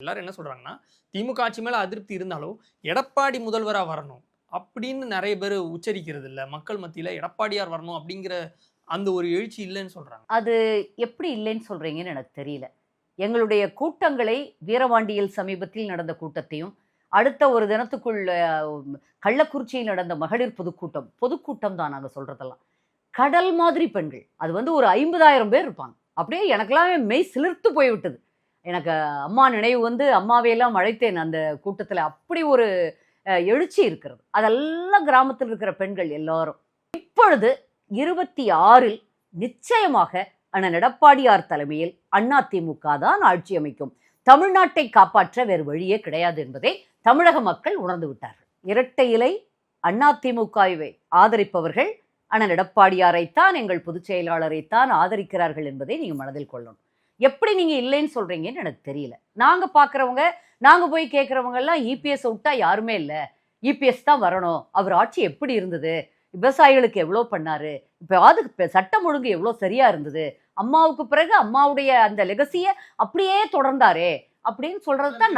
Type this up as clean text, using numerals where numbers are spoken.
எல்லாரும் என்ன சொல்றாங்கன்னா, திமுக ஆட்சி மேல அதிருப்தி இருந்தாலும், எடப்பாடி முதல்வரா வரணும். அப்படின்னு நெறைய பேரு உச்சரிக்கிறது இல்ல. மக்கள் மத்தியில எடப்பாடியார் வரணும் அப்படிங்கிற அந்த ஒரு எழுச்சி இல்லன்னு சொல்றாங்க. அது எப்படி இல்லைன்னு சொல்றீங்கன்னு எனக்கு தெரியல. எங்களுடைய கூட்டங்களை வீரபாண்டியில் சமீபத்தில் நடந்த கூட்டத்தையும், அடுத்த ஒரு தினத்துக்குள் கள்ளக்குறிச்சியில் நடந்த மகளிர் பொதுக்கூட்டம் தான் நாங்க சொல்றதெல்லாம். கடல் மாதிரி பெண்கள். அது வந்து ஒரு 50,000 பேர் இருப்பாங்க. அப்படியே எனக்கெல்லாம் மெய் சிலிர்த்து போய்விட்டது. எனக்கு அம்மா நினைவு வந்து அம்மாவையெல்லாம் அழைத்தேன் அந்த கூட்டத்தில். அப்படி ஒரு எழுச்சி இருக்கிறது. அதெல்லாம் கிராமத்தில் இருக்கிற பெண்கள் எல்லாரும். இப்பொழுது 26 நிச்சயமாக அண்ணன் எடப்பாடியார் தலைமையில் அதிமுக தான் ஆட்சி அமைக்கும். தமிழ்நாட்டை காப்பாற்ற வேறு வழியே கிடையாது என்பதை தமிழக மக்கள் உணர்ந்து விட்டார்கள். இரட்டை இலை அதிமுகவை ஆதரிப்பவர்கள் அண்ணன் எடப்பாடியாரைத்தான், எங்கள் பொதுச் செயலாளரைத்தான் ஆதரிக்கிறார்கள் என்பதை நீங்க மனதில் கொள்ளணும். எப்படி நீங்க இல்லைன்னு சொல்றீங்கன்னு எனக்கு தெரியல. நாங்க பாக்குறவங்க, நாங்க போய் கேட்கறவங்க எல்லாம் இபிஎஸ் விட்டா யாருமே இல்ல, இபிஎஸ் தான் வரணும், அவர் ஆட்சி எப்படி இருந்தது, விவசாயிகளுக்கு எவ்வளோ பண்ணாரு, இப்போ சட்டம் ஒழுங்கு எவ்வளோ சரியா இருந்தது, அம்மாவுக்கு பிறகு அம்மாவுடைய அந்த லெகசியை அப்படியே தொடர்ந்தாரே அப்படின்னு சொல்றது தான்